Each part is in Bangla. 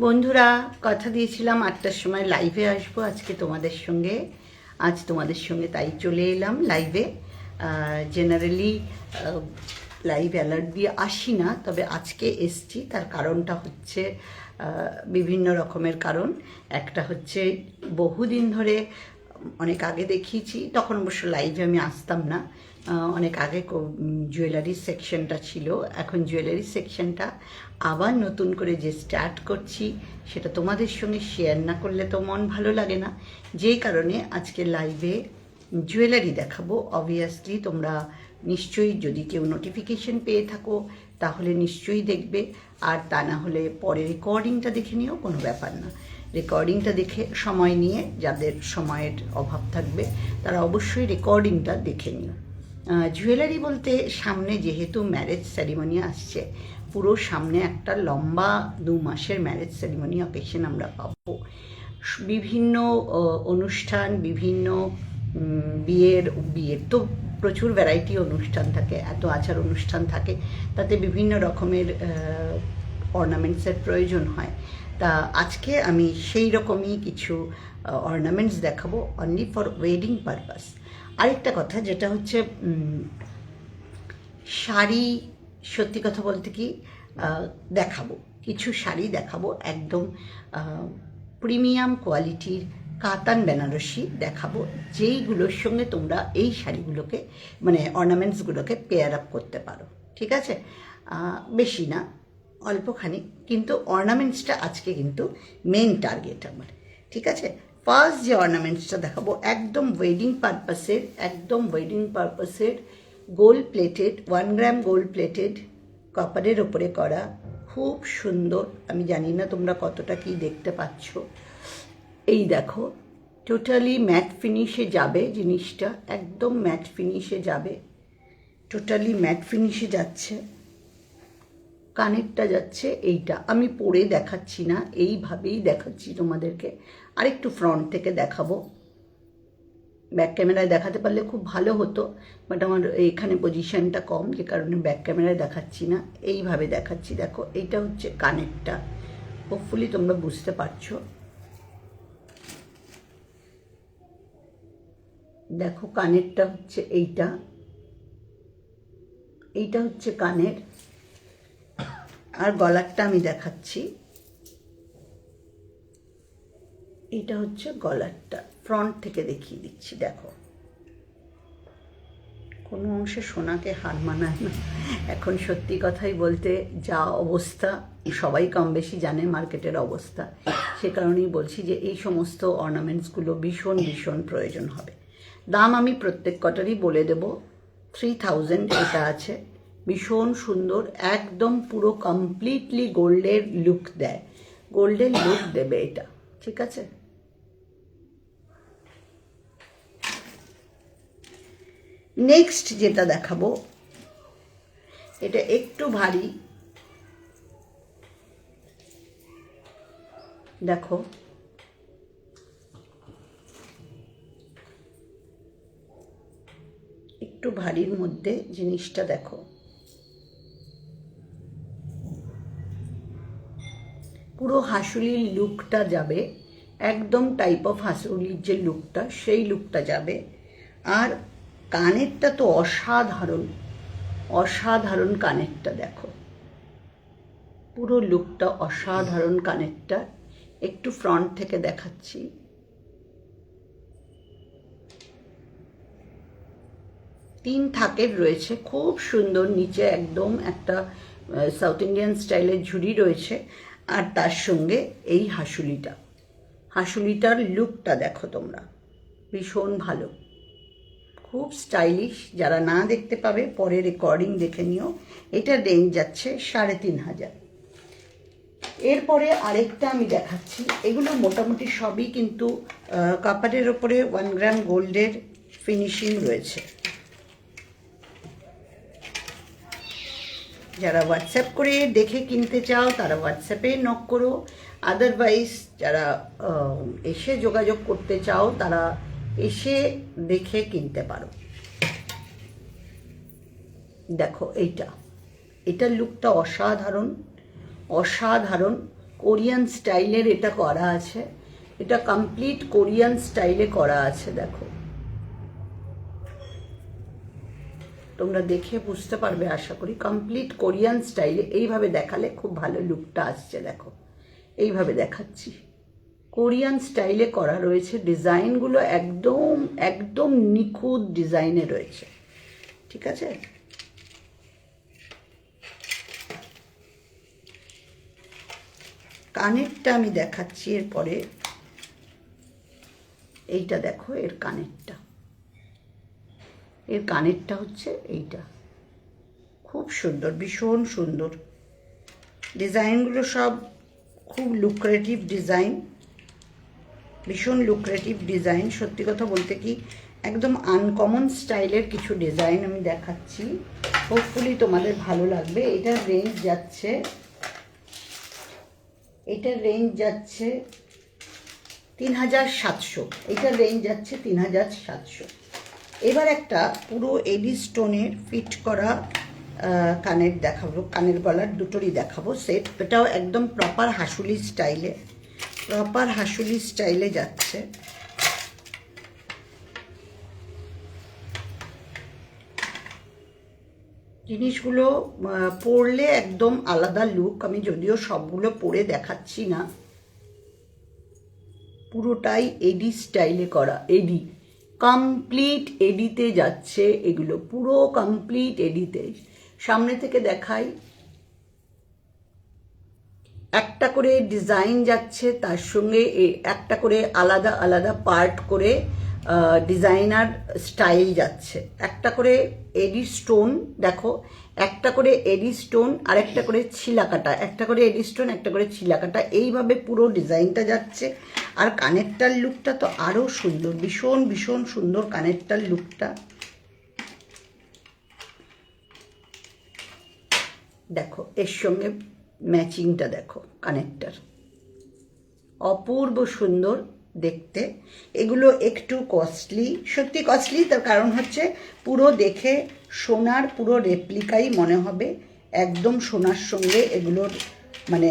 বন্ধুরা, কথা দিয়েছিলাম 8টার সময় লাইভে আসবো আজকে তোমাদের সঙ্গে। আজ তোমাদের সঙ্গে তাই চলে এলাম লাইভে। জেনারেলি লাইভ অ্যালার্ট দিয়ে আসি না, তবে আজকে এসছি। তার কারণটা হচ্ছে বিভিন্ন রকমের কারণ। একটা হচ্ছে বহুদিন ধরে, অনেক আগে দেখিয়েছি, তখন অবশ্য লাইভে আমি আসতাম না। অনেক আগে জুয়েলারি সেকশনটা ছিল, এখন জুয়েলারি সেকশনটা আবার নতুন করে যে স্টার্ট করছি সেটা তোমাদের সঙ্গে শেয়ার না করলে তো মন ভালো লাগে না। যেই কারণে আজকে লাইভে জুয়েলারি দেখাবো। অবভিয়াসলি তোমরা নিশ্চয়ই, যদি কেউ নোটিফিকেশন পেয়ে থাকো তাহলে নিশ্চয়ই দেখবে, আর তা না হলে পরে রেকর্ডিংটা দেখে নিও, কোনো ব্যাপার না। রেকর্ডিংটা দেখে সময় নিয়ে, যাদের সময়ের অভাব থাকবে তারা অবশ্যই রেকর্ডিংটা দেখে নিও। জুয়েলারি বলতে সামনে যেহেতু ম্যারেজ সেরিমনি আসছে, পুরো সামনে একটা লম্বা 2 মাসের ম্যারেজ সেরিমনি অকেশন আমরা পাবো। বিভিন্ন অনুষ্ঠান, বিভিন্ন বিয়ের তো প্রচুর ভ্যারাইটি অনুষ্ঠান থাকে, এত আচার অনুষ্ঠান থাকে, তাতে বিভিন্ন রকমের অর্নামেন্টসের প্রয়োজন হয়। তা আজকে আমি সেই রকমই কিছু অর্নামেন্টস দেখাবো, অনলি ফর ওয়েডিং পারপাস। আরেকটা কথা যেটা হচ্ছে, শাড়ি, সত্যি কথা বলতে কি দেখাবো, কিছু শাড়ি দেখাবো একদম প্রিমিয়াম কোয়ালিটির কাতান বেনারসি দেখাবো, যেইগুলোর সঙ্গে তোমরা এই শাড়িগুলোকে, মানে অর্নামেন্টসগুলোকে পেয়ার আপ করতে পারো। ঠিক আছে, বেশি না, অল্পখানি, কিন্তু অর্নামেন্টসটা আজকে কিন্তু মেন টার্গেট আমার। ঠিক আছে, ফার্স্ট যে অর্নামেন্টসটা দেখাবো একদম ওয়েডিং পারপাসের, gold plated, 1 gram gold plated, কপারের ওপরে করা, খুব সুন্দর। আমি জানি না তোমরা কতটা কি দেখতে পাচ্ছ। এই দেখো, টোটালি ম্যাট ফিনিশে যাবে জিনিসটা, একদম ম্যাট ফিনিশে যাবে, টোটালি ম্যাট ফিনিশে যাচ্ছে। কানেরটা যাচ্ছে এইটা, আমি পরে দেখাচ্ছি না, এইভাবেই দেখাচ্ছি তোমাদেরকে। আরেকটু ফ্রন্ট থেকে দেখাবো, ব্যাক ক্যামেরায় দেখাতে পারলে খুব ভালো হতো, বাট আমার এখানে পজিশনটা কম, যে কারণে ব্যাক ক্যামেরায় দেখাচ্ছি না, এইভাবে দেখাচ্ছি। দেখো, এইটা হচ্ছে কানেরটা, হোপফুলি তোমরা বুঝতে পারছো। দেখো, কানেরটা হচ্ছে এইটা হচ্ছে কানের, আর গলারটা আমি দেখাচ্ছি, এইটা হচ্ছে গলারটা। ফ্রন্ট থেকে দেখিয়ে দিচ্ছি। দেখো, কোনো অংশে সোনাকে হার মানায় না। এখন সত্যি কথাই বলতে যা অবস্থা, সবাই কম বেশি জানে মার্কেটের অবস্থা, সে কারণেই বলছি যে এই সমস্ত অর্নামেন্টসগুলো ভীষণ ভীষণ প্রয়োজন হবে। দাম আমি প্রত্যেক কটারই বলে দেব। 3000 এটা আছে, ভীষণ সুন্দর, একদম পুরো কমপ্লিটলি গোল্ডের লুক দেয়, গোল্ডের লুক দেবে এটা। ঠিক আছে, নেক্সট যেটা দেখাবো, এটা একটু ভারী। দেখো, একটু ভারীর মধ্যে জিনিসটা দেখো, পুরো হাসুলির লুকটা যাবে, একদম টাইপ অফ হাসুলির যে লুকটা, সেই লুকটা যাবে। আর কানেরটা তো অসাধারণ, অসাধারণ কানেরটা। দেখো, পুরো লুকটা অসাধারণ কানেরটা। একটু ফ্রন্ট থেকে দেখাচ্ছি। তিন থাকের রয়েছে, খুব সুন্দর, নিচে একদম একটা সাউথ ইন্ডিয়ান স্টাইলের ঝুড়ি রয়েছে, আর তার সঙ্গে এই হাসুলিটার লুকটা দেখো তোমরা, ভীষণ ভালো, খুব স্টাইলিশ। যারা না দেখতে পাবে পরে রেকর্ডিং দেখে নিও। এটা রেঞ্জ যাচ্ছে 3500। এরপরে আরেকটা আমি দেখাচ্ছি, এগুলো মোটামুটি সবই কিন্তু কাপারের ওপরে 1 গ্রাম গোল্ডের ফিনিশিং রয়েছে। যারা হোয়াটসঅ্যাপ করে দেখে কিনতে চাও তারা হোয়াটসঅ্যাপে নক করো, আদারওয়াইজ যারা এসে যোগাযোগ করতে চাও তারা এসে দেখে কিনতে পারো। দেখো, এটার লুকটা অসাধারণ, অসাধারণ, কোরিয়ান স্টাইলের এটা করা আছে, এটা কমপ্লিট কোরিয়ান স্টাইলে করা আছে। দেখো, তোমরা দেখে বুঝতে পারবে আশা করি। কমপ্লিট কোরিয়ান স্টাইলে এইভাবে দেখালে খুব ভালো লুকটা আসছে। দেখো, এইভাবে দেখাচ্ছি, কোরিয়ান স্টাইলে করা রয়েছে। ডিজাইনগুলো একদম একদম নিখুঁত ডিজাইনে রয়েছে, ঠিক আছে। কানেরটা আমি দেখাচ্ছি এরপরে। এইটা দেখো, এর কানেরটা হচ্ছে এইটা, খুব সুন্দর, ভীষণ সুন্দর ডিজাইনগুলো, সব খুব লুক্রেটিভ ডিজাইন, ভীষণ লুক্রেটিভ ডিজাইন। সত্যি কথা বলতে কি একদম আনকমন স্টাইলের কিছু ডিজাইন আমি দেখাচ্ছি, হোপফুলি তোমাদের ভালো লাগবে। এটার রেঞ্জ যাচ্ছে 3700, এটার রেঞ্জ যাচ্ছে 3700। এবার একটা পুরো এডি স্টোনের ফিট করা কানের দেখাবো, কানের গলার দুটোরই দেখাবো সেট। এটাও একদম প্রপার হাসুলি স্টাইলে যাচ্ছে। জিনিসগুলো পরলে একদম আলাদা লুক। আমি যদিও সবগুলো পরে দেখাচ্ছি না, পুরোটাই এডি স্টাইলে করা, এডি কমপ্লিট এডিতে যাচ্ছে এগুলো, পুরো কমপ্লিট এডিতে। সামনে থেকে দেখাই, একটা করে ডিজাইন যাচ্ছে, তার সঙ্গে একটা করে আলাদা আলাদা পার্ট করে ডিজাইনার স্টাইল যাচ্ছে। একটা করে এডি স্টোন, দেখো, একটা করে এডি স্টোন আর একটা করে ছিলাকাটা, একটা করে এডি স্টোন, একটা করে ছিলাকাটা, এইভাবে পুরো ডিজাইনটা যাচ্ছে। আর কানেরটার লুকটা তো আরও সুন্দর, ভীষণ ভীষণ সুন্দর কানেরটার লুকটা। দেখো, এর সঙ্গে ম্যাচিংটা দেখো, কানেরটার অপূর্ব সুন্দর দেখতে। এগুলো একটু কস্টলি, সত্যি কস্টলি। তার কারণ হচ্ছে পুরো দেখে সোনার পুরো রেপ্লিকাই মনে হবে, একদম সোনার সঙ্গে এগুলোর মানে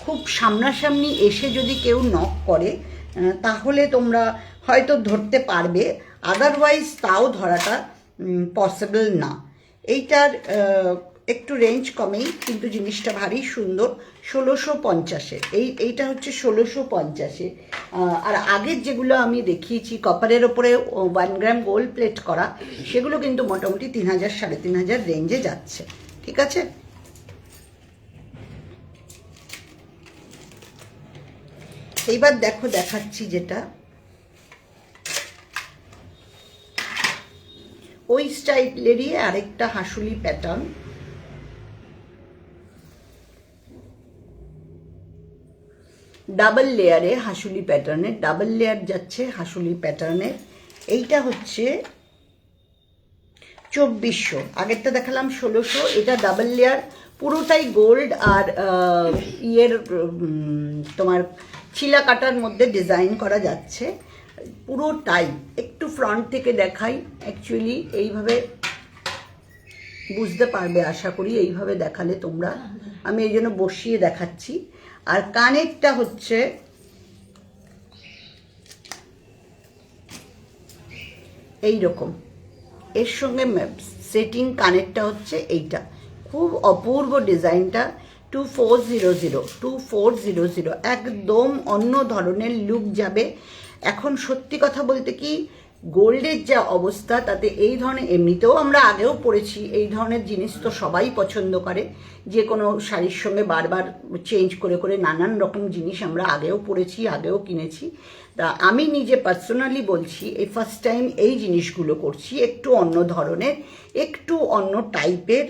খুব সামনাসামনি এসে যদি কেউ নক করে তাহলে তোমরা হয়তো ধরতে পারবে, আদারওয়াইজ তাও ধরাটা পসিবল না। এইটার একটু রেঞ্জ কমেই, কিন্তু জিনিসটা ভারী সুন্দর। 1650-এ এইটা হচ্ছে 1650-এ। আর আগের যেগুলো আমি দেখিয়েছি কপারের ওপরে 1 গ্রাম গোল্ড প্লেট করা, সেগুলো কিন্তু মোটামুটি 3000 3500 রেঞ্জে যাচ্ছে, ঠিক আছে। এইবার দেখো, দেখাচ্ছি যেটা ওই স্টাইলেরই আরেকটা হাসুলি প্যাটার্ন। ডাবল লেয়ারে হাসুলি প্যাটার্নের, ডাবল লেয়ার যাচ্ছে হাসুলি প্যাটার্নের। এইটা হচ্ছে 2400, আগেরটা দেখালাম 1600, এটা ডাবল লেয়ার, পুরোটাই গোল্ড আর ইয়ের তোমার ছিলা কাটার মধ্যে ডিজাইন করা যাচ্ছে পুরোটাই। একটু ফ্রন্ট থেকে দেখাই, অ্যাকচুয়ালি এইভাবে বুঝতে পারবে আশা করি, এইভাবে দেখালে তোমরা, আমি এই জন্য বসিয়ে দেখাচ্ছি। আর কানেরটা হচ্ছে এইরকম, এর সঙ্গে সেটিং কানেরটা হচ্ছে এইটা, খুব অপূর্ব ডিজাইনটা। 2400 একদম অন্য ধরনের লুক যাবে। এখন সত্যি কথা বলতে কি, গোল্ডের যা অবস্থা, তাতে এই ধরনের, এমনিতেও আমরা আগেও পরেছি এই ধরনের জিনিস, তো সবাই পছন্দ করে, যে কোনো শাড়ির সঙ্গে বারবার চেঞ্জ করে করে নানান রকম জিনিস আমরা আগেও পরেছি, আগেও কিনেছি। তা আমি নিজে পার্সোনালি বলছি, এই ফার্স্ট টাইম এই জিনিসগুলো করছি, একটু অন্য ধরনের, একটু অন্য টাইপের,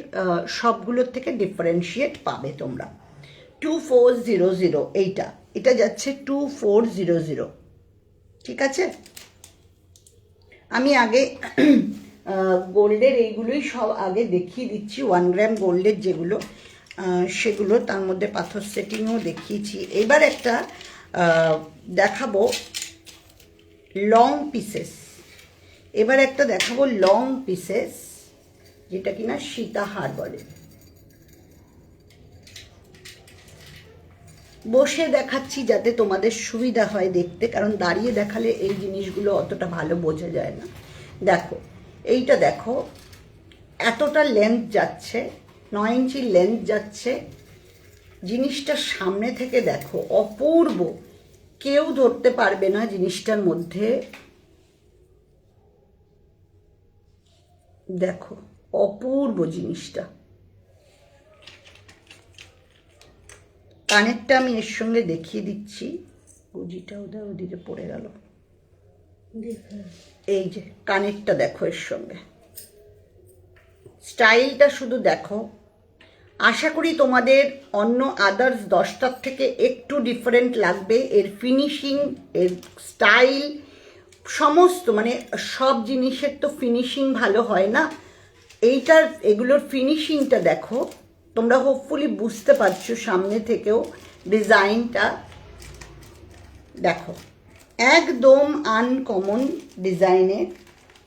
সবগুলোর থেকে ডিফারেন্সিয়েট পাবে তোমরা। 2400 এটা যাচ্ছে 2400, ঠিক আছে। আমি আগে গোল্ডের এইগুলোই সব আগে দেখিয়ে দিচ্ছি, 1 গ্রাম গোল্ডের যেগুলো সেগুলো, তার মধ্যে পাথর সেটিংও দেখিয়েছি। এবার একটা দেখাবো লং পিসেস, যেটা কিনা সীতাহার বলে। বসে দেখাচ্ছি যাতে তোমাদের সুবিধা হয় দেখতে, কারণ দাঁড়িয়ে দেখালে এই জিনিসগুলো অতটা ভালো বোঝা যায় না। দেখো এইটা দেখো, এতটা লেন্থ যাচ্ছে, 9 ইঞ্চি লেন্থ যাচ্ছে। জিনিসটা সামনে থেকে দেখো, অপূর্ব, কেউ ধরতে পারবে না জিনিসটার মধ্যে। দেখো অপূর্ব জিনিসটা। কানেরটা আমি এর সঙ্গে দেখিয়ে দিচ্ছি, গুজিটা ওদিকে পড়ে গেল। এই যে কানেরটা দেখো এর সঙ্গে, স্টাইলটা শুধু দেখো। আশা করি তোমাদের অন্য আদার্স 10টার থেকে একটু ডিফারেন্ট লাগবে। এর ফিনিশিং, এর স্টাইল, সমস্ত, মানে সব জিনিসের তো ফিনিশিং ভালো হয় না, এগুলোর ফিনিশিংটা দেখো। তোমরা হোপফুলি বুঝতে পারছো সামনে থেকেও ডিজাইনটা দেখো, একদম আনকমন ডিজাইনের,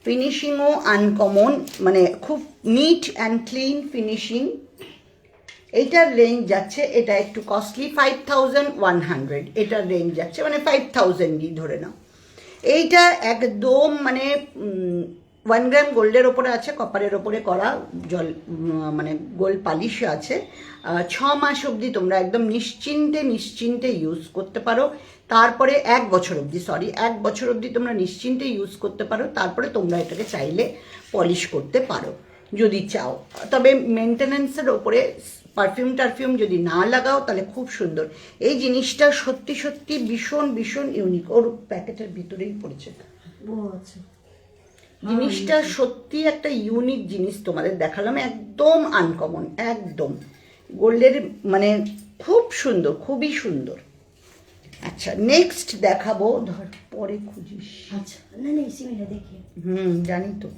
ফিনিশিংও আনকমন, মানে খুব নিট অ্যান্ড ক্লিন ফিনিশিং। এইটার রেঞ্জ যাচ্ছে, এটা একটু কস্টলি, 5100 এটার রেঞ্জ যাচ্ছে, মানে 5000ই ধরে নাও। এইটা একদম মানে 1 গ্রাম গোল্ডের ওপরে আছে, কপারের ওপরে করা, মানে গোল্ড পালিশ আছে। 6 মাস অবধি তোমরা একদম নিশ্চিন্তে ইউজ করতে পারো। তারপরে 1 বছর অবধি, 1 বছর অবধি তোমরা নিশ্চিন্তে ইউজ করতে পারো। তারপরে তোমরা এটাকে চাইলে পলিশ করতে পারো যদি চাও। তবে মেনটেনেন্সের ওপরে, পারফিউম যদি না লাগাও তাহলে খুব সুন্দর। এই জিনিসটা সত্যি সত্যি ভীষণ ইউনিক। ওর প্যাকেটের ভিতরেই পড়েছে। জিনিসটা সত্যি একটা ইউনিক জিনিস তোমাদের দেখালাম, একদম আনকমন, একদম গোল্ডের, মানে খুব সুন্দর, খুবই সুন্দর। আচ্ছা নেক্সট দেখাবো, ধর পরে খুঁজিস। আচ্ছা না দেখি। জানি তো।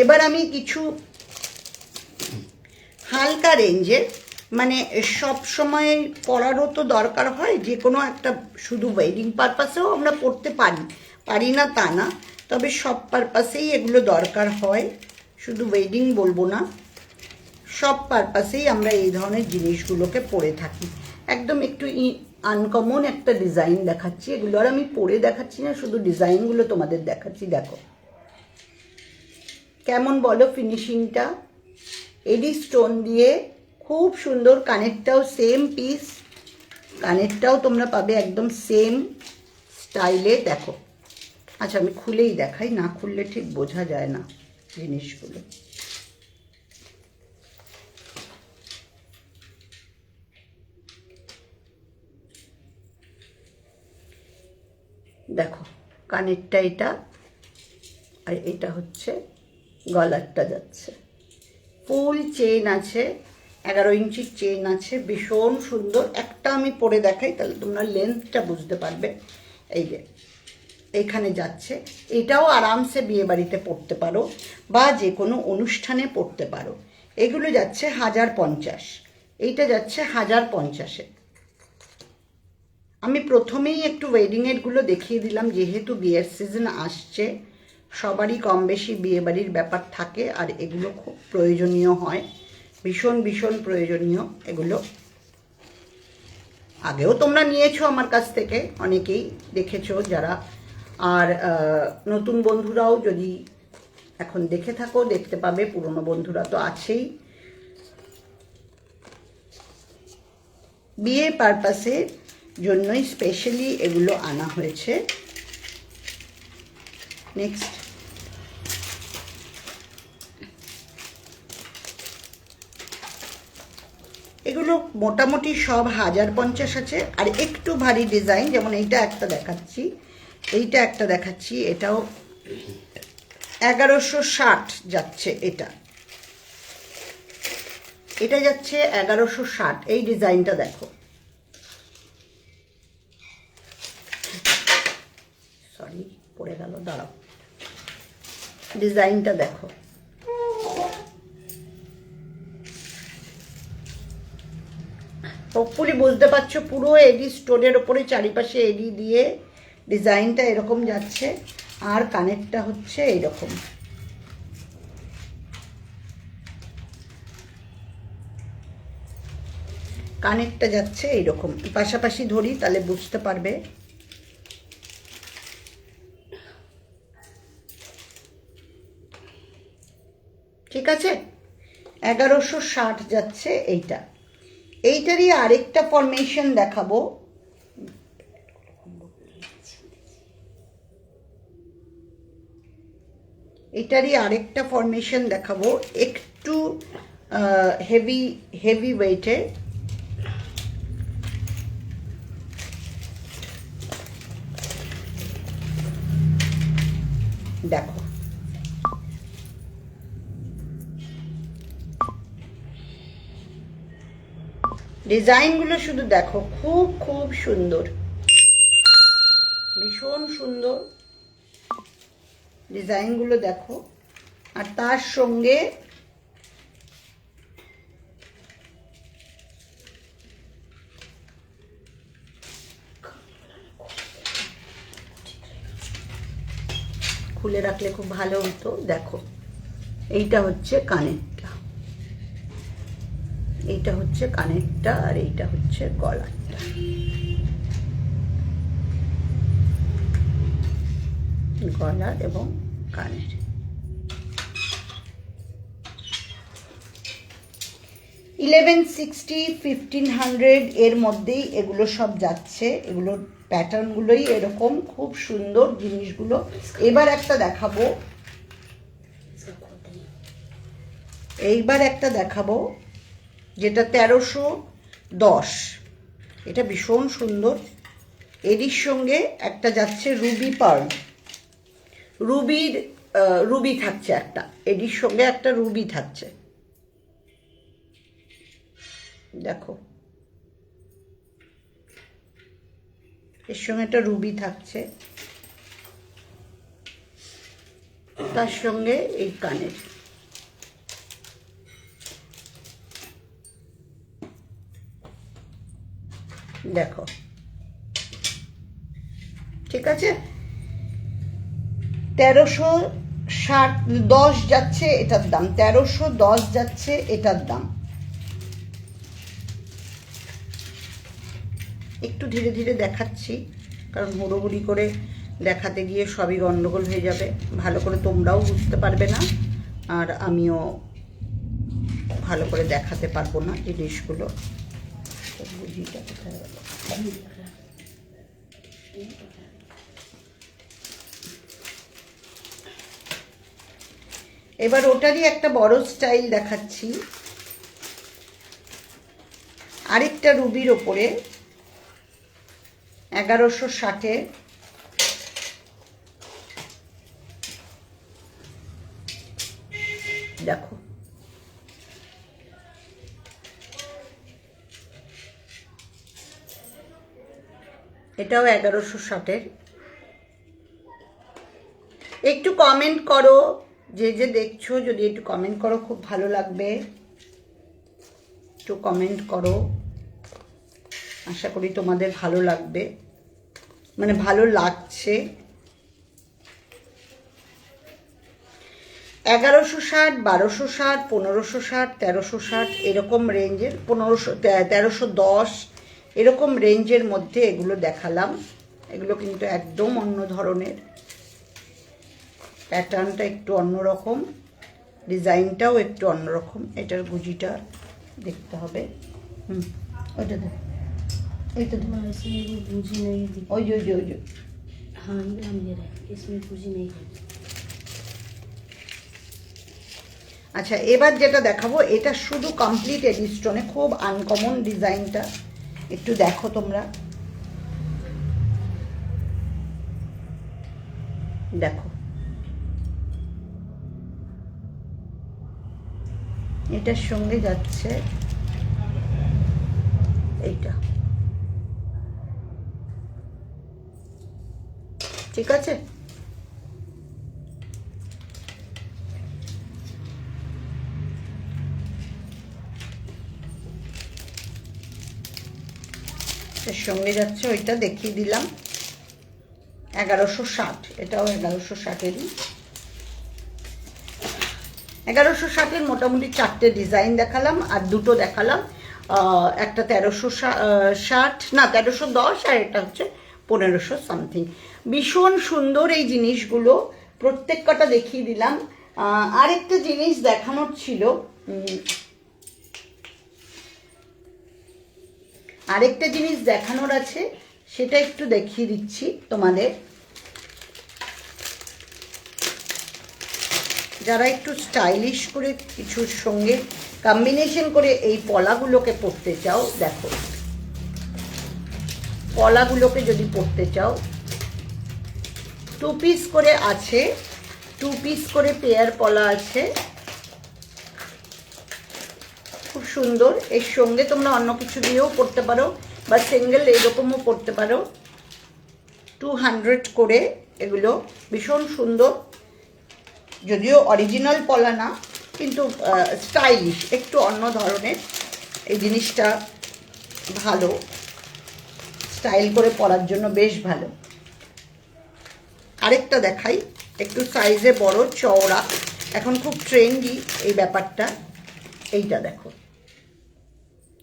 এবার আমি কিছু হালকা রেঞ্জের, মানে সব সময় পরারও তো দরকার হয়, যে কোনো একটা, শুধু ওয়েডিং পারপাসেও আমরা পরতে পারি না তা না, তবে সব পারপাসেই এগুলো দরকার হয়, শুধু ওয়েডিং বলবো না, সব পারপাসেই আমরা এই ধরনের জিনিসগুলোকে পরে থাকি। একদম একটু আনকমন একটা ডিজাইন দেখাচ্ছি, এগুলো আর আমি পরে দেখাচ্ছি না, শুধু ডিজাইনগুলো তোমাদের দেখাচ্ছি। দেখো কেমন বলো ফিনিশিংটা, এডি স্টোন দিয়ে খুব সুন্দর। কানেরটাও সেম পিস, কানেরটাও তোমরা পাবে একদম সেম স্টাইলে। দেখো আচ্ছা আমি খুলেই দেখাই, না খুললে ঠিক বোঝা যায় না জিনিসগুলো। দেখো কানেরটা এটা, আর এটা হচ্ছে গলারটা যাচ্ছে, ফুল চেন আছে, 11 ইঞ্চির চেন আছে, ভীষণ সুন্দর। একটা আমি পরে দেখাই তাহলে তোমরা লেন্থটা বুঝতে পারবে। এই যে এখানে যাচ্ছে, এটাও আরামসে বিয়ে বাড়িতে পরতে পারো বা যে কোনো অনুষ্ঠানে পরতে পারো। এগুলো যাচ্ছে 1050, এইটা যাচ্ছে 1050-এ। আমি প্রথমেই একটু ওয়েডিংয়েরগুলো দেখিয়ে দিলাম, যেহেতু বিয়ের সিজন আসছে, সবারই কম বেশি বিয়েবাড়ির ব্যাপার থাকে, আর এগুলো খুব প্রয়োজনীয় হয়, ভীষণ প্রয়োজনীয় এগুলো। আগেও তোমরা নিয়েছো আমার কাছ থেকে, অনেকেই দেখেছো যারা, আর নতুন বন্ধুরাও যদি এখন দেখে থাকো দেখতে পাবে, পুরনো বন্ধুরা তো আছেই। বিয়ে পারপাসের জন্যই স্পেশালি এগুলো আনা হয়েছে। নেক্সট এগুলো মোটামুটি সব 1050 আছে, আর একটু ভারী ডিজাইন, যেমন এইটা একটা দেখাচ্ছি, এটাও 1160 যাচ্ছে। এটা যাচ্ছে 1160। এই ডিজাইনটা দেখো, সরি পড়ে গেল, দাঁড়াও, ডিজাইনটা দেখো। হোপফুলি বুঝতে পারছো, পুরো এডি স্টোনের ওপরে চারিপাশে এডি দিয়ে ডিজাইনটা এরকম যাচ্ছে, আর কানেরটা হচ্ছে এরকম। কানেরটা যাচ্ছে এইরকম, পাশাপাশি ধরি তাহলে বুঝতে পারবে। ঠিক আছে, 1160 যাচ্ছে এইটা। এইটারই আরেকটা ফরমেশন দেখাবো। এটারই আরেকটা ফরমেশন দেখাবো, একটু হেভি হেভি ওয়েটে। দেখো ডিজাইনগুলো শুধু দেখো, খুব খুব সুন্দর, ভীষণ সুন্দর ডিজাইনগুলো দেখো। আর তার সঙ্গে খুলে রাখলে খুব ভালো হতো। দেখো এইটা হচ্ছে কানেরটা, এইটা হচ্ছে কানেরটা, আর এইটা হচ্ছে গলারটা। গলা এবং কানের। 1160, 1500 এর মধ্যেই এগুলো সব যাচ্ছে। এগুলোর প্যাটার্নগুলোই এরকম, খুব সুন্দর জিনিসগুলো। এবার একটা দেখাবো, এইবার একটা দেখাবো যেটা 1310। এটা ভীষণ সুন্দর। এরই সঙ্গে একটা যাচ্ছে রুবি পার্ল, রুবি থাকছে একটা, এটির সঙ্গে একটা রুবি থাকছে। দেখো এর সঙ্গে একটা রুবি থাকছে, তার সঙ্গে এই কানের। দেখো ঠিক আছে, 1360 যাচ্ছে এটার দাম, 1310 যাচ্ছে এটার দাম। একটু ধীরে ধীরে দেখাচ্ছি, কারণ হুড়োহুড়ি করে দেখাতে গিয়ে সবই গন্ডগোল হয়ে যাবে, ভালো করে তোমরাও বুঝতে পারবে না, আর আমিও ভালো করে দেখাতে পারবো না জিনিসগুলো। বুঝিটা কোথায় গেল? এবার ওটারই একটা বড় স্টাইল দেখাচ্ছি, আরেকটা রুবির ওপরে 1160-এ। দেখো এটাও 1160-এর। একটু কমেন্ট করো, যে যে দেখছো যদি একটু কমেন্ট করো খুব ভালো লাগবে। একটু কমেন্ট করো, আশা করি তোমাদের ভালো লাগবে, মানে ভালো লাগছে। 1160, 1260, 1560, 1360 এরকম রেঞ্জের, 1310 এরকম রেঞ্জের মধ্যে এগুলো দেখালাম। এগুলো কিন্তু একদম অন্য ধরনের, প্যাটার্নটা একটু অন্যরকম, ডিজাইনটাও একটু অন্যরকম। এটার গুজিটা দেখতে হবে। ওইটা দেখ, এইটা দেখ, गुजी नहीं है। ওই যে ওই যে ওই যে। हाँ ये हम ले रहे हैं, इसमें गुजी नहीं है। আচ্ছা এবার যেটা দেখাবো এটা শুধু কমপ্লিট এডি স্টোনে, খুব আনকমন ডিজাইনটা, একটু দেখো তোমরা। দেখো এটার সঙ্গে যাচ্ছে এইটা, ঠিক আছে। এর সঙ্গে যাচ্ছে ওইটা, দেখিয়ে দিলাম 1160, এটাও 1160-এরই। 1160-এর মোটামুটি 4টে ডিজাইন দেখালাম, আর দুটো দেখালাম একটা 1360 না 1310, আর এটা হচ্ছে 1500 সামথিং। ভীষণ সুন্দর এই জিনিসগুলো, প্রত্যেক কটা দেখিয়ে দিলাম। আরেকটা জিনিস দেখানোর ছিল, আরেকটা জিনিস দেখানোর আছে, সেটা একটু দেখিয়ে দিচ্ছি তোমাদের। যারা একটু স্টাইলিশ করে কিছুর সঙ্গে কম্বিনেশন করে এই পলাগুলোকে পরতে চাও, দেখো পলাগুলোকে যদি পরতে চাও, 2 পিস করে আছে, 2 পিস করে পেয়ার পলা আছে, খুব সুন্দর। এর সঙ্গে তোমরা অন্য কিছু দিয়েও পরতে পারো, বা সিঙ্গেল এইরকমও পরতে পারো। 200 করে এগুলো, ভীষণ সুন্দর। যদিও অরিজিনাল পলা না, কিন্তু স্টাইলিশ, একটু অন্য ধরনের। এই জিনিসটা ভালো, স্টাইল করে পরার জন্য বেশ ভালো। আরেকটা দেখাই, একটু সাইজে বড়, চওড়া, এখন খুব ট্রেন্ডি এই ব্যাপারটা। এইটা দেখো,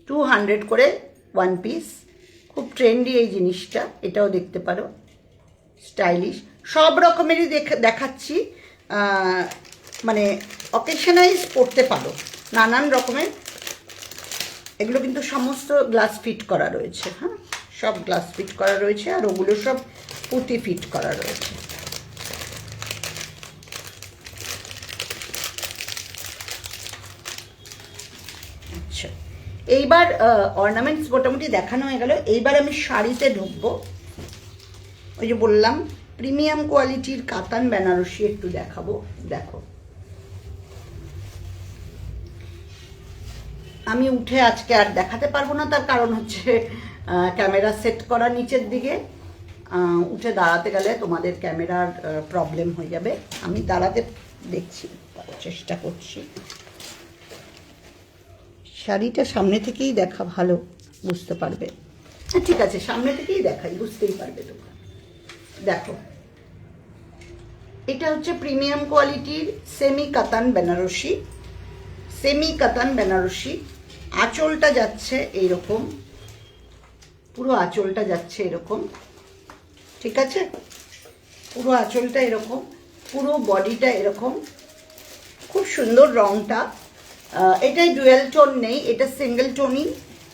200 করে 1 পিস, খুব ট্রেন্ডি এই জিনিসটা, এটাও দেখতে পারো, স্টাইলিশ। সব রকমেরই দেখাচ্ছি, মানে অকেশনাইজ করতে পারো, নানান রকমের। এগুলো কিন্তু সমস্ত গ্লাস ফিট করা রয়েছে, হ্যাঁ সব গ্লাস ফিট করা রয়েছে, আর ওগুলো সব পুঁতি ফিট করা রয়েছে। আচ্ছা, এইবার অর্নামেন্টস মোটামুটি দেখানো হয়ে গেল। এইবার আমি শাড়িতে ঢুকবো। ওই যে বললাম প্রিমিয়াম কোয়ালিটির কাতান বেনারসি একটু দেখাবো। দেখো, আমি উঠে আজকে আর দেখাতে পারবো না, তার কারণ হচ্ছে ক্যামেরা সেট করা নিচের দিকে, উঠে দাঁড়াতে গেলে তোমাদের ক্যামেরার প্রবলেম হয়ে যাবে। আমি দাঁড়াতে দেখছি, চেষ্টা করছি। শাড়িটা সামনে থেকেই দেখা ভালো, বুঝতে পারবে। ঠিক আছে, সামনে থেকেই দেখাই, বুঝতেই পারবে তোমরা। দেখো, এটা হচ্ছে প্রিমিয়াম কোয়ালিটির সেমি কাতান বেনারসি, সেমি কাতান বেনারসি। আঁচলটা যাচ্ছে এইরকম, পুরো আঁচলটা যাচ্ছে এরকম, ঠিক আছে, পুরো আঁচলটা এরকম, পুরো বডিটা এরকম, খুব সুন্দর রংটা। এটাই ডুয়েল টোন নেই, এটা সিঙ্গেল টোনই,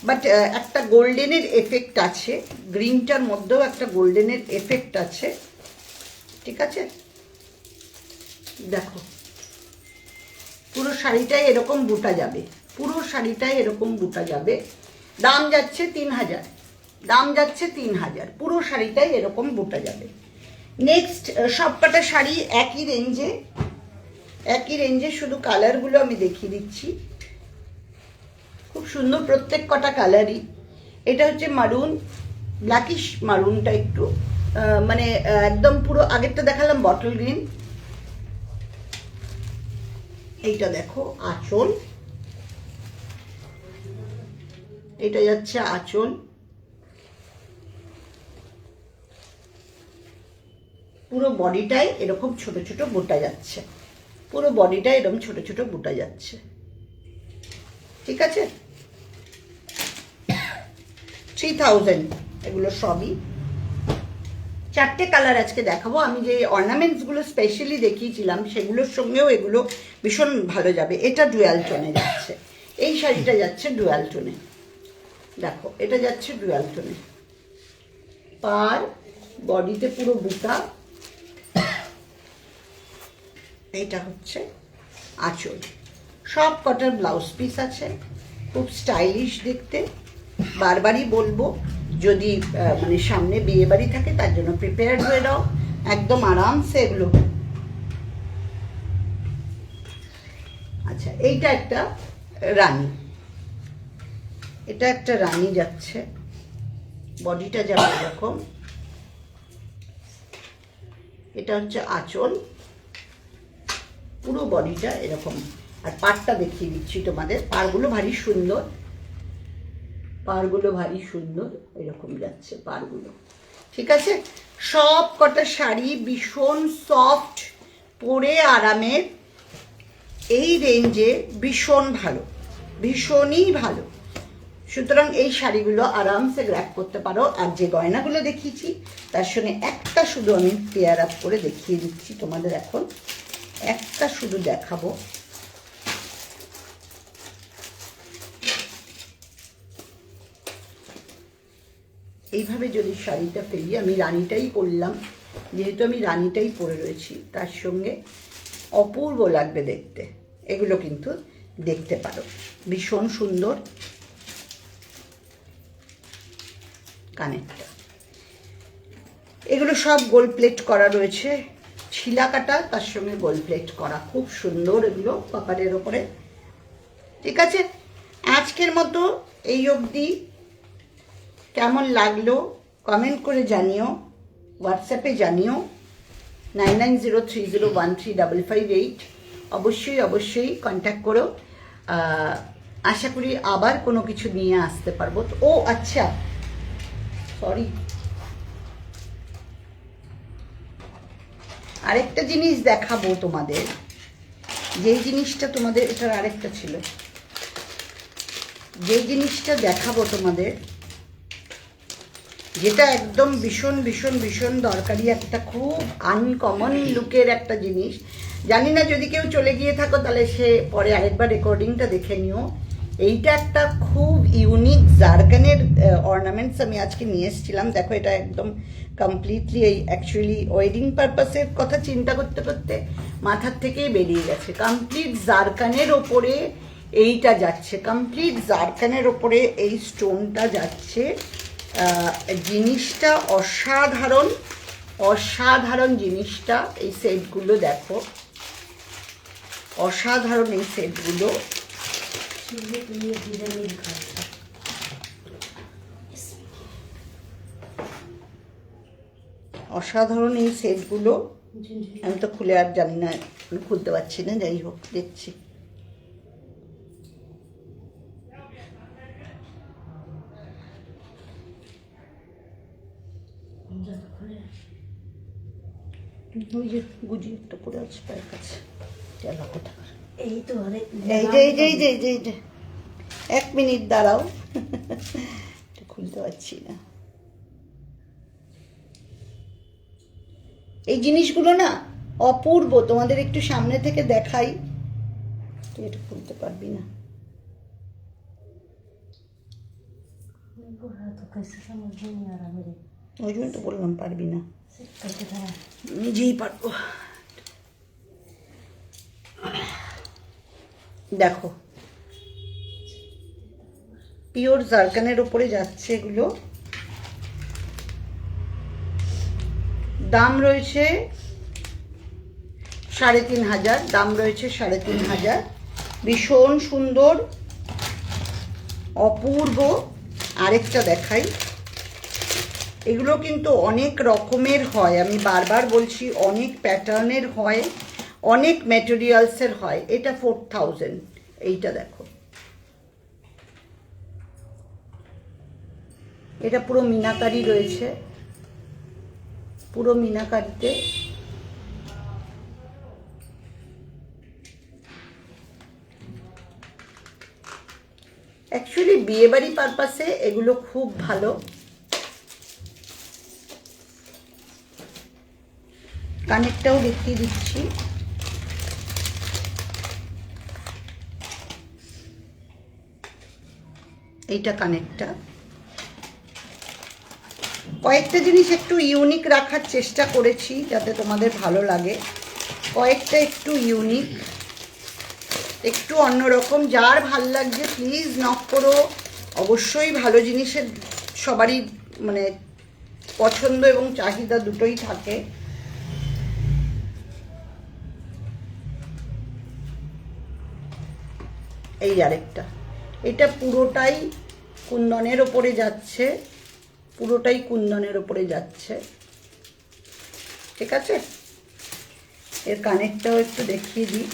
বাট একটা গোল্ডেনের এফেক্ট আছে, গ্রিনটার মধ্যেও একটা গোল্ডেনের এফেক্ট আছে, ঠিক আছে। দেখো, পুরো শাড়িটাই এরকম বুটা যাবে, পুরো শাড়িটাই এরকম বুটা যাবে। দাম যাচ্ছে 3000, দাম যাচ্ছে 3000, পুরো শাড়িটাই এরকম বুটা যাবে। নেক্সট সবকটা শাড়ি একই রেঞ্জে, একই রেঞ্জে, শুধু কালারগুলো আমি দেখিয়ে দিচ্ছি। খুব সুন্দর প্রত্যেক কটা কালারই। এটা হচ্ছে মারুন, ব্ল্যাকিশ মারুনটা একটু, মানে একদম পুরো, আগেরটা দেখালাম বটল গ্রিন। এইটা দেখো আঁচল, এটা যাচ্ছে আঁচল, পুরো বডিটাই এরকম ছোট ছোট বুটা যাচ্ছে, পুরো বডিটা এরকম ছোট ছোট বুটা যাচ্ছে, ঠিক আছে। 3000 এগুলো সবই। 4টে কালার আজকে দেখাবো। আমি যে অর্নামেন্টসগুলো স্পেশালি দেখিয়েছিলাম সেগুলোর সঙ্গেও এগুলো ভীষণ ভালো যাবে। এটা ডুয়াল টোনে যাচ্ছে, এই শাড়িটা যাচ্ছে ডুয়াল টোনে, দেখো এটা যাচ্ছে ডুয়াল টোনে। পার বডিতে পুরো বুটা, এইটা হচ্ছে আঁচল। সব কটার ব্লাউজ পিস আছে, খুব স্টাইলিশ দেখতে। বারবারই বলবো, যদি মানে সামনে বিয়ে বাড়ি থাকে তার জন্য প্রিপেয়ার্ড হয়ে দাও, একদম আরামসে এগুলো। আচ্ছা, এইটা একটা রানী, এটা একটা রানী যাচ্ছে, বডিটা যাবে এরকম। এটা হচ্ছে আঁচল, পুরো বডিটা এরকম। আর পাড়টা দেখিয়ে দিচ্ছি তোমাদের, পাড়গুলো ভারী সুন্দর, পাড়গুলো ভারী সুন্দর, এরকম যাচ্ছে পাড়গুলো, ঠিক আছে। সব কটা শাড়ি ভীষণ সফট, পরে আরামের, এই রেঞ্জে ভীষণ ভালো, ভীষণই ভালো। সুতরাং এই শাড়িগুলো আরামসে গ্র্যাব করতে পারো। আর যে গয়নাগুলো দেখিয়েছি তার সঙ্গে একটা শুধু আমি পেয়ার আপ করে দেখিয়ে দিচ্ছি তোমাদের। এখন একটা শুধু দেখাবো। এইভাবে যদি শাড়িটা ফেলি, আমি রানীটাই পরলাম, যেহেতু আমি রানীটাই পরে রয়েছি, তার সঙ্গে অপূর্ব লাগবে দেখতে। এগুলো কিন্তু দেখতে পারো, ভীষণ সুন্দর। কানেরটা, এগুলো সব গোল্ড প্লেট করা রয়েছে, ছিলা কাটা, তার সঙ্গে গোল্ড প্লেট করা, খুব সুন্দর এগুলো কপারের ওপরে। ঠিক আছে, আজকের মতো এই অবধি। কেমন লাগলো কমেন্ট করে জানিও, হোয়াটসঅ্যাপে জানিও 9903013558। অবশ্যই অবশ্যই কন্ট্যাক্ট করো। আশা করি আবার কোনো কিছু নিয়ে আসতে পারবো। ও আচ্ছা, সরি, আরেকটা জিনিস দেখাবো তোমাদের। যেই জিনিসটা তোমাদের, এটার আরেকটা ছিল, যেই জিনিসটা দেখাবো তোমাদের, যেটা একদম ভীষণ ভীষণ ভীষণ দরকারি, একটা খুব আনকমন লুকের একটা জিনিস। জানি না যদি কেউ চলে গিয়ে থাকো তাহলে সে পরে আরেকবার রেকর্ডিংটা দেখে নিও। এইটা একটা খুব ইউনিক জারকানের অর্নামেন্টস আমি আজকে নিয়ে এসেছিলাম। দেখো, এটা একদম কমপ্লিটলি, এই অ্যাকচুয়ালি ওয়েডিং পারপাসের কথা চিন্তা করতে করতে মাথার থেকেই বেরিয়ে গেছে। কমপ্লিট জারকানের ওপরে এইটা যাচ্ছে, কমপ্লিট জারকানের ওপরে এই স্টোনটা যাচ্ছে। জিনিসটা অসাধারণ, অসাধারণ জিনিসটা। এই সেটগুলো দেখো, অসাধারণ এই সেটগুলো। অসাধারণ এই সেটগুলো। আমি তো খুলে আর জানি না, খুলতে পারছি না, যাই হোক দেখছি। ওই যে গুজি একটা পড়ে আছে পায়ের কাছে, এই তো এই যে এই যে এই যে এই যে এই যে, 1 মিনিট দাঁড়াও, খুলতে পারছি না। এই জিনিসগুলো না অপূর্ব, তোমাদের একটু সামনে থেকে দেখাই। তুই এটা খুলতে পারবি না। ওই জন্য তো বললাম পারবি না, নিজেই পারবো। দেখো, পিওর জারকানের উপরে যাচ্ছে এগুলো। দাম রয়েছে 3,500, দাম রয়েছে 3,500। ভীষণ সুন্দর, অপূর্ব। আরেকটা দেখাই, এগুলো কিন্তু অনেক রকমের হয়, আমি বারবার বলছি, অনেক প্যাটার্নের হয়, অনেক ম্যাটেরিয়ালসের হয়। এটা 4,000। এইটা দেখো, এটা পুরো মিনাকারি রয়েছে, পুরো মিনাকারিতে। অ্যাকচুয়ালি বিয়েবাড়ি পারপাসে এগুলো খুব ভালো। কানেরটাও দেখিয়ে দিচ্ছি। এইটা কানেরটা। কয়েকটা জিনিস একটু ইউনিক রাখার চেষ্টা করেছি যাতে তোমাদের ভালো লাগে। কয়েকটা একটু ইউনিক, একটু অন্যরকম। যার ভাল লাগছে প্লিজ নক করো। অবশ্যই ভালো জিনিসের সবারই মানে পছন্দ এবং চাহিদা দুটোই থাকে। এই আরেকটা, এটা পুরোটাই কুন্দনের ওপরে যাচ্ছে, পুরোটাই কুন্দনের ওপরে যাচ্ছে। ঠিক আছে, এর কানেরটাও একটু দেখিয়ে দিই।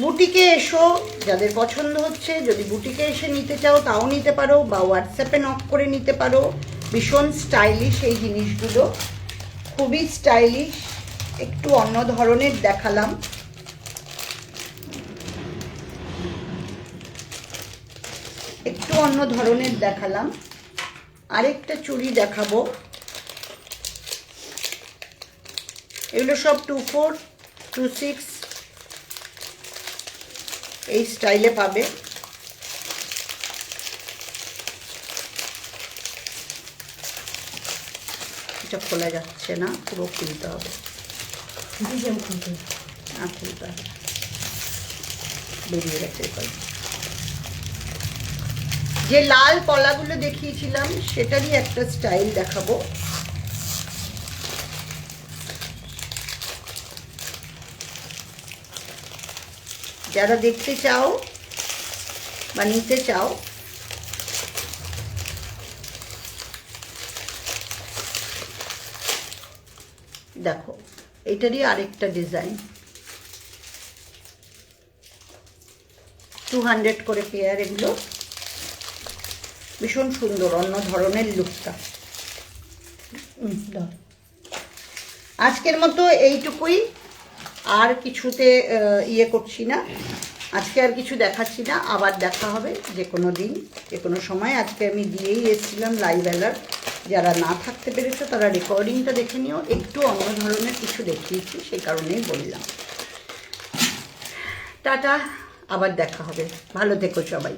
বুটিকে এসো, যাদের পছন্দ হচ্ছে, যদি বুটিকে এসে নিতে চাও তাও নিতে পারো, বা হোয়াটসঅ্যাপে নক করে নিতে পারো। ভীষণ স্টাইলিশ এই জিনিসগুলো, খুবই স্টাইলিশ। একটু অন্য ধরনের দেখালাম। আরেকটা চুড়ি দেখাবো। এগুলো সব 24, 26 এই স্টাইলে পাবে। এটা খোলা যাচ্ছে না, পুরো খুলতে হবে। খুলতে হবে, বেরিয়ে গেছে। যে লাল কলাগুলো দেখিয়েছিলাম সেটারই একটা স্টাইল দেখাবো। যারা দেখতে চাও বা নিতে চাও, দেখো এটারই আরেকটা ডিজাইন। 200 করে পেয়ার। এগুলো ভীষণ সুন্দর, অন্য ধরনের লুকটা। আজকের মতো এইটুকুই, আর কিছুতে ইয়ে করছি না, আজকে আর কিছু দেখাচ্ছি না। আবার দেখা হবে যে কোনো দিন, যে কোনো সময়। আজকে আমি দিয়েই এসেছিলাম লাইভ অ্যালার্ট। যারা না থাকতে পেরেছে তারা রেকর্ডিংটা দেখে নিও। একটু অন্য ধরনের কিছু দেখিয়েছি, সেই কারণেই বললাম। টাটা, আবার দেখা হবে। ভালো থেকো সবাই।